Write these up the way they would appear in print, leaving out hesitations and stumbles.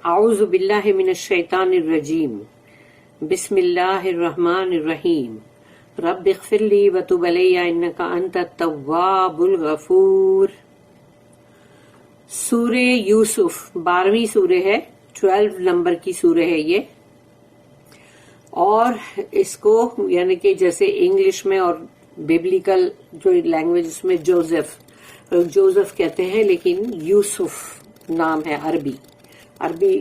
اعوذ باللہ من الشیطان الرجیم بسم اللہ الرحمن الرحیم رب اغفر لی وتب علی انک انت التواب الغفور۔ سورہ یوسف 12ویں سورہ ہے، 12 نمبر کی سورہ ہے یہ، اور اس کو یعنی کہ جیسے انگلش میں اور بیبلیکل جو لینگویج اس میں جوزف کہتے ہیں، لیکن یوسف نام ہے عربی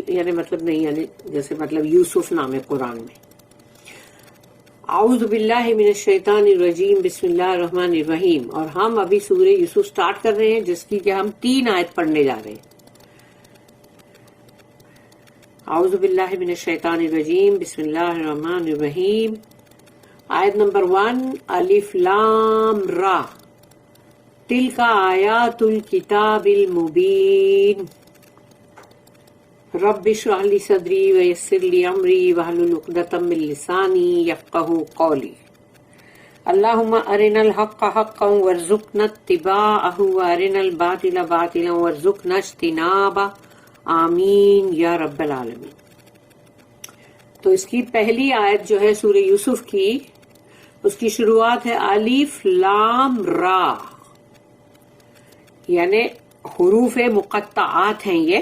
یعنی مطلب نہیں، یعنی جیسے مطلب یوسف نام ہے قرآن میں۔ اعوذ باللہ من الشیطان الرجیم بسم اللہ الرحمن الرحیم، اور ہم ابھی سورہ یوسف سٹارٹ کر رہے ہیں جس کی کہ ہم 3 آیت پڑھنے جا رہے ہیں۔ اعوذ باللہ من الشیطان الرجیم بسم اللہ الرحمن الرحیم، آیت نمبر 1، الف لام را تلک آیات الکتاب المبین، رب اشرح لی صدری ویسر لی امری واحلل عقدۃ من لسانی یفقہوا قولی، اللہم ارنا الحق حقا وارزقنا اتباعہ وارنا الباطل باطلا وارزقنا اجتنابہ، آمین یا رب العالمین۔ تو اس کی پہلی آیت جو ہے سورہ یوسف کی، اس کی شروعات ہے الف لام را، یعنی حروف مقطعات ہیں یہ،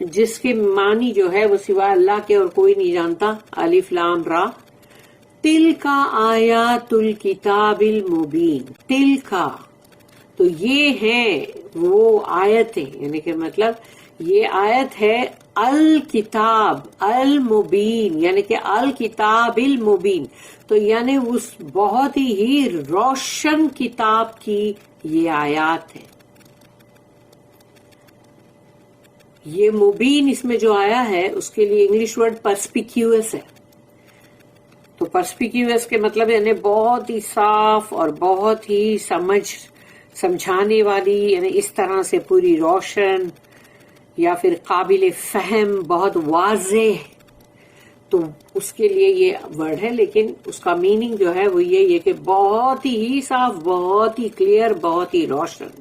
جس کے معنی جو ہے وہ سوائے اللہ کے اور کوئی نہیں جانتا۔ الف لام را تلکا آیات الکتاب المبین، تلکا تو یہ ہیں وہ آیتیں، یعنی کہ مطلب یہ آیت ہے الکتاب المبین، یعنی کہ الکتاب المبین، تو یعنی اس بہت ہی روشن کتاب کی یہ آیات ہے۔ یہ مبین اس میں جو آیا ہے اس کے لیے انگلش ورڈ پرسپیکیوس ہے، تو پرسپیکیوس کے مطلب یعنی بہت ہی صاف اور بہت ہی سمجھانے والی، یعنی اس طرح سے پوری روشن یا پھر قابل فہم، بہت واضح، تو اس کے لیے یہ ورڈ ہے، لیکن اس کا میننگ جو ہے وہ یہ کہ بہت ہی صاف، بہت ہی کلیئر، بہت ہی روشن۔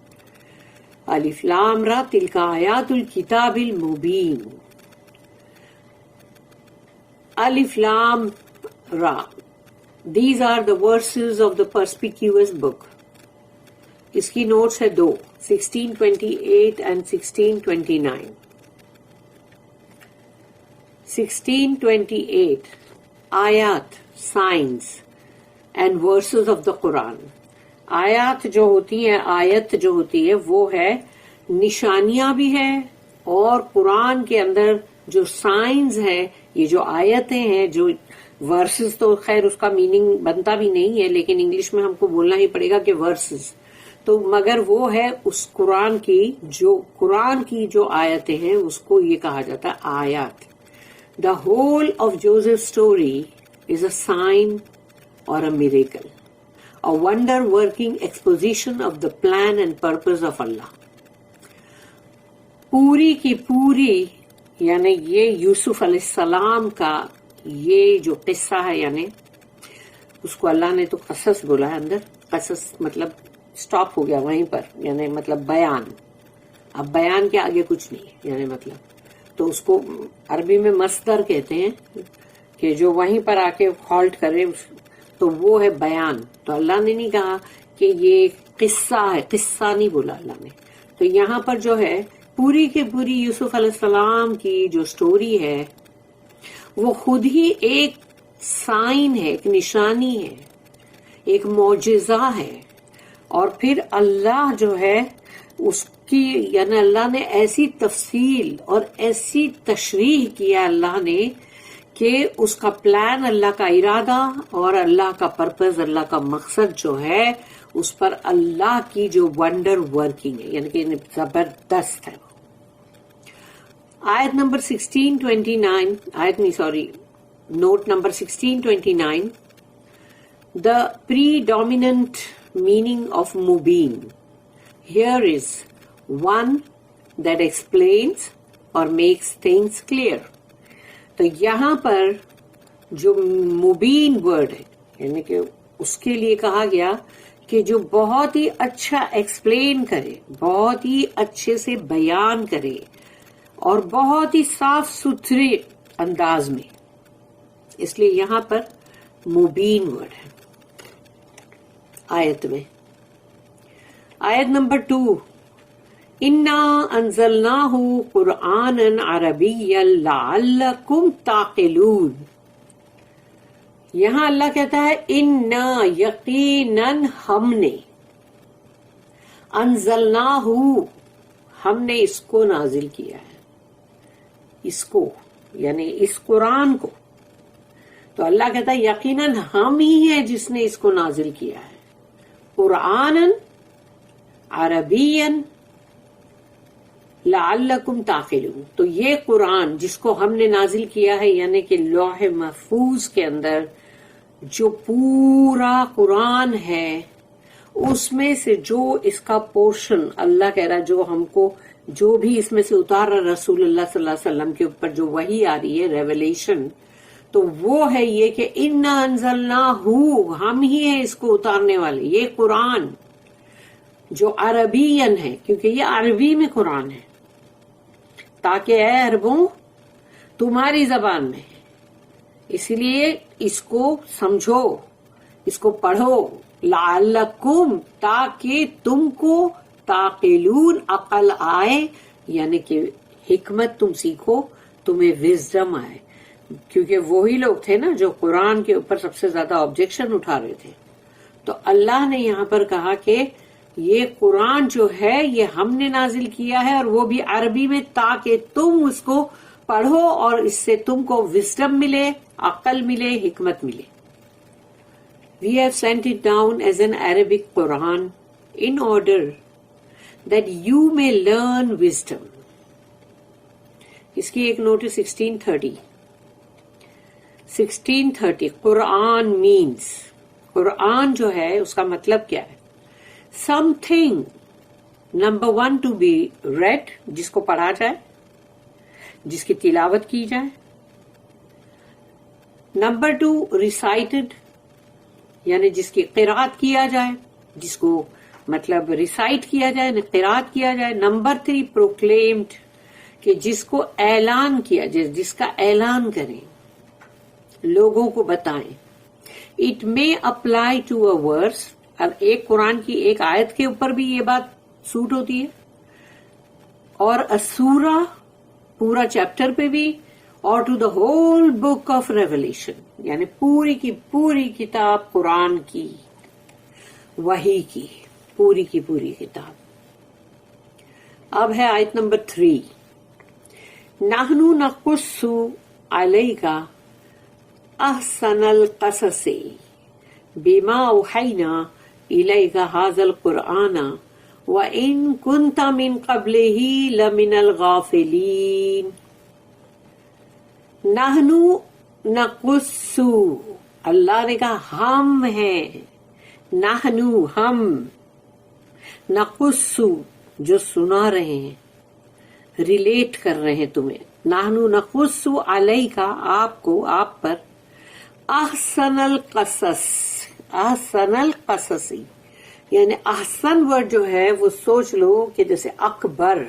الف لام را تلک آیات الکتاب المبین، الف لام را، these are the verses of the perspicuous book۔ اس کی نوٹس ہے 2، 1628 and 1629۔ 1628 آیات، science and verses of the Quran. آیات جو ہوتی ہیں، آیت جو ہوتی ہے وہ ہے نشانیاں بھی ہے، اور قرآن کے اندر جو سائنس ہے، یہ جو آیتیں ہیں، جو ورسز تو خیر اس کا میننگ بنتا بھی نہیں ہے، لیکن انگلش میں ہم کو بولنا ہی پڑے گا کہ ورسز، تو مگر وہ ہے اس قرآن کی جو آیتیں ہیں اس کو یہ کہا جاتا ہے آیات۔ The whole of Joseph's story is a sign or a miracle, a wonder-working exposition of the plan and purpose of Allah۔ پوری کی پوری یعنی یہ یوسف علیہ السلام کا یہ جو قصہ ہے، یعنی اس کو اللہ نے تو قصص بولا ہے، اندر قصص مطلب سٹاپ ہو گیا وہیں پر، یعنی مطلب بیان، اب بیان کے آگے کچھ نہیں، یعنی مطلب تو اس کو عربی میں مصدر کہتے ہیں کہ جو وہیں پر آ کے ہالٹ کرے، تو وہ ہے بیان۔ تو اللہ نے نہیں کہا کہ یہ قصہ ہے، قصہ نہیں بولا اللہ نے، تو یہاں پر جو ہے پوری کے پوری یوسف علیہ السلام کی جو سٹوری ہے وہ خود ہی ایک سائن ہے، ایک نشانی ہے، ایک معجزہ ہے، اور پھر اللہ جو ہے اس کی یعنی اللہ نے ایسی تفصیل اور ایسی تشریح کیا اللہ نے کہ اس کا پلان، اللہ کا ارادہ اور اللہ کا پرپز، اللہ کا مقصد جو ہے اس پر اللہ کی جو ونڈر ورکنگ ہے، یعنی کہ زبردست ہے۔ آیت number 1629، note number 1629، the predominant meaning of mubin here is one that explains or makes things clear۔ تو یہاں پر جو مبین ورڈ ہے، یعنی کہ اس کے لیے کہا گیا کہ جو بہت ہی اچھا ایکسپلین کرے، بہت ہی اچھے سے بیان کرے، اور بہت ہی صاف ستھرے انداز میں، اس لیے یہاں پر مبین ورڈ ہے آیت میں. آیت نمبر 2، انا انزلناہ قرآنا عربیا لعلکم تعقلون. یہاں اللہ کہتا ہے انا یقیناً ہم نے، انزلناہ ہم نے اس کو نازل کیا ہے، اس کو یعنی اس قرآن کو. تو اللہ کہتا ہے یقیناً ہم ہی ہیں جس نے اس کو نازل کیا ہے، قرآناً عربیاً لعلکم تعقلون. تو یہ قرآن جس کو ہم نے نازل کیا ہے، یعنی کہ لوح محفوظ کے اندر جو پورا قرآن ہے، اس میں سے جو اس کا پورشن اللہ کہہ رہا، جو ہم کو جو بھی اس میں سے اتار رہا رسول اللہ صلی اللہ علیہ وسلم کے اوپر جو وحی آ رہی ہے، ریویلیشن، تو وہ ہے یہ کہ انا انزلناہ، ہم ہی ہیں اس کو اتارنے والے. یہ قرآن جو عربین ہے، کیونکہ یہ عربی میں قرآن ہے، تاکہ اے عربوں تمہاری زبان میں، اس لیے اس کو سمجھو، اس کو پڑھو، لعلکم تاکہ تم کو، تعقلون عقل آئے، یعنی کہ حکمت تم سیکھو، تمہیں وزڈم آئے. کیونکہ وہی لوگ تھے نا جو قرآن کے اوپر سب سے زیادہ آبجیکشن اٹھا رہے تھے. تو اللہ نے یہاں پر کہا کہ یہ قرآن جو ہے یہ ہم نے نازل کیا ہے، اور وہ بھی عربی میں، تاکہ تم اس کو پڑھو اور اس سے تم کو وزڈم ملے، عقل ملے، حکمت ملے. We have sent it down as an Arabic Quran in order that you may learn wisdom. اس کی ایک نوٹ ہے 1630 قرآن means، قرآن جو ہے اس کا مطلب کیا ہے؟ something number 1 to be read، جس کو پڑھا جائے، جس کی تلاوت کی جائے. نمبر 2 recited، یعنی جس کی قرات کیا جائے، جس کو مطلب ریسائٹ کیا جائے، قرات کیا جائے. نمبر 3 پروکلیمڈ، کہ جس کو اعلان کیا جائے، جس کا اعلان کریں، لوگوں کو بتائیں. It may apply to a verse، اب ایک قرآن کی ایک آیت کے اوپر بھی یہ بات سوٹ ہوتی ہے، اور سورہ پورا چیپٹر پہ بھی، اور to the whole book of revelation, یعنی پوری کی پوری کتاب قرآن کی، وحی کی پوری کتاب. اب ہے آیت نمبر 3، نحن نقص علیک احسن القصص بما اوحینا الیک ھذا القرآن وان کنت من قبلہ لمن الغافلین. نحنو نقصو، اللہ نے کہا ہم ہیں، نحنو ہم، نقصو جو سنا رہے ہیں، ریلیٹ کر رہے ہیں تمہیں. نحنو نقصو علیکا، آپ کو، آپ پر، احسن القصص، احسن القصصی، یعنی احسن ورڈ جو ہے وہ سوچ لو کہ جیسے اکبر،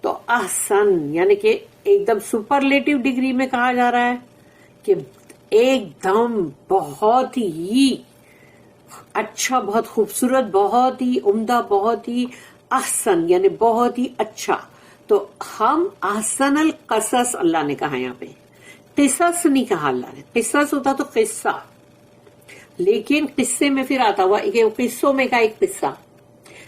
تو احسن یعنی کہ ایک دم سپرلیٹو ڈگری میں کہا جا رہا ہے کہ ایک دم بہت ہی اچھا، بہت خوبصورت، بہت ہی عمدہ، بہت ہی احسن یعنی بہت ہی اچھا. تو ہم احسن القصص اللہ نے کہا، یہاں پہ قصص نہیں کہا اللہ نے. قصص ہوتا تو قصہ، لیکن قصے میں پھر آتا ہوا کہ قصوں میں کا ایک قصہ،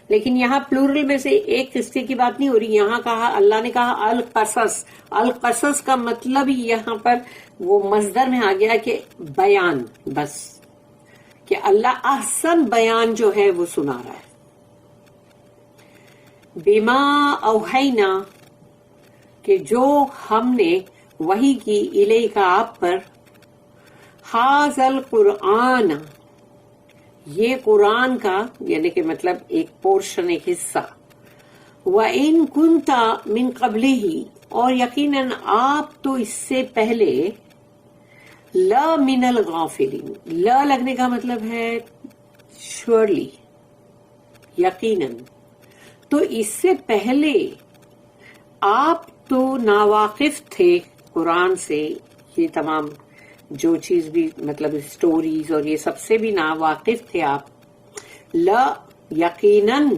لیکن یہاں پلورل میں سے ایک قصے کی بات نہیں ہو رہی. یہاں کہا اللہ نے کہا القصص. القصص کا مطلب ہی یہاں پر وہ مصدر میں آ گیا کہ بیان، بس کہ اللہ احسن بیان جو ہے وہ سنا رہا ہے. بما اوحینا، کہ جو ہم نے وحی کی، الیک آپ پر، ھذا القرآن، یہ قرآن کا یعنی کہ مطلب ایک پورشن، ایک حصہ. وَإِن كُنْتَ مِن قَبْلِهِ، اور یقیناً آپ تو اس سے پہلے، لا من الغافلین، لا لگنے کا مطلب ہے شورلی، یقیناً، تو اس سے پہلے آپ تو ناواقف تھے قرآن سے، یہ تمام جو چیز بھی مطلب اسٹوریز اور یہ سب سے بھی ناواقف تھے آپ. لا یقیناً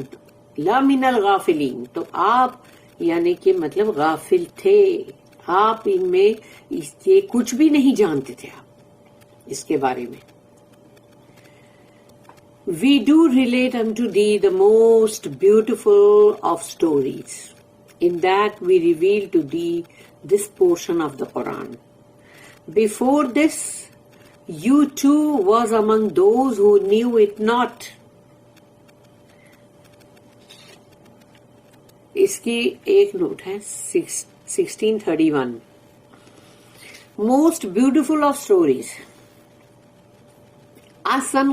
لا من الغافلین، تو آپ یعنی کہ مطلب غافل تھے، آپ ان میں یہ کچھ بھی نہیں جانتے تھے آپ اس کے بارے میں. We do relate unto thee the most beautiful of stories. In that we reveal to thee this portion of the Quran. Before this, you too was among those who knew it not. اس کی ایک note ہے 1631. Most beautiful of stories. Ahsan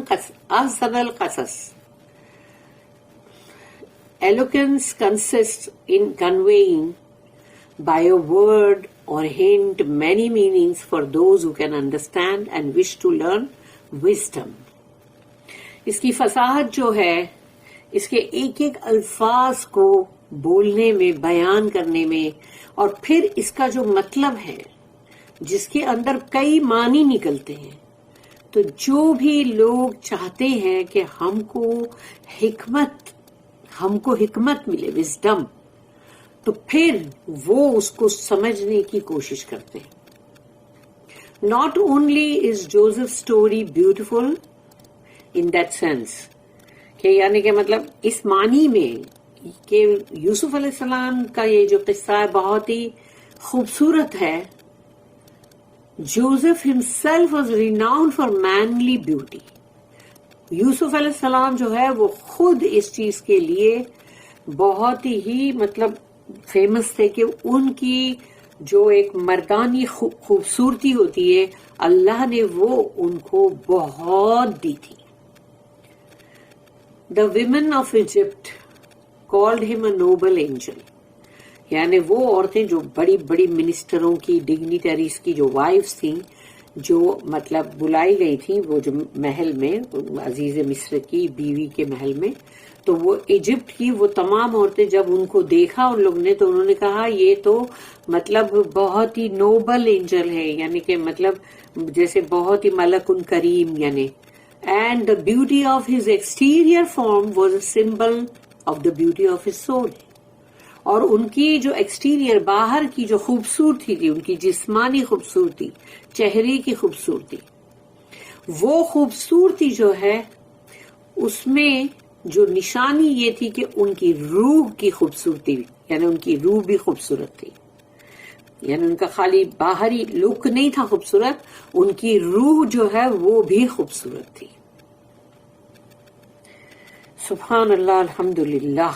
al-Qasas. Eloquence consists in conveying by a word or hint many meanings for those who can understand and wish to learn wisdom. اس کی فصاحت جو ہے اس کے ایک ایک الفاظ کو بولنے میں، بیان کرنے میں، اور پھر اس کا جو مطلب ہے جس کے اندر کئی معنی نکلتے ہیں. تو جو بھی لوگ چاہتے ہیں کہ ہم کو حکمت ملے، وزڈم، تو پھر وہ اس کو سمجھنے کی کوشش کرتے ہیں. Not only is Joseph's story beautiful in that sense کہ یعنی کہ مطلب اس معنی میں کہ یوسف علیہ السلام کا یہ جو قصہ ہے بہت ہی خوبصورت ہے. Joseph himself was renowned for manly beauty. یوسف علیہ السلام جو ہے وہ خود اس چیز کے لیے بہت ہی مطلب فیمس تھے کہ ان کی جو ایک مردانی خوبصورتی ہوتی ہے اللہ نے وہ ان کو بہت دی تھی. The women of Egypt called him a noble angel. یعنی وہ عورتیں جو بڑی بڑی منسٹروں کی، ڈگنیٹریز کی جو وائفز تھیں، جو مطلب بلائی گئی تھیں وہ جو محل میں، عزیز مصر کی بیوی کے محل میں، تو وہ ایجپٹ کی وہ تمام عورتیں جب ان کو دیکھا ان لوگ نے، تو انہوں نے کہا یہ تو مطلب بہت ہی نوبل اینجل ہے، یعنی کہ مطلب جیسے بہت ہی ملک کریم یعنی. And the beauty of his exterior form was a symbol of the beauty of his civil. اور ان کی جو ایکسٹیریئر باہر کی جو خوبصورتی تھی، ان کی جسمانی خوبصورتی، چہرے کی خوبصورتی، وہ خوبصورتی جو ہے اس میں جو نشانی یہ تھی کہ ان کی روح کی خوبصورتی، یعنی ان کی روح بھی خوبصورت تھی. یعنی ان کا خالی باہری لک نہیں تھا خوبصورت، ان کی روح جو ہے وہ بھی خوبصورت تھی. سبحان اللہ، الحمدللہ.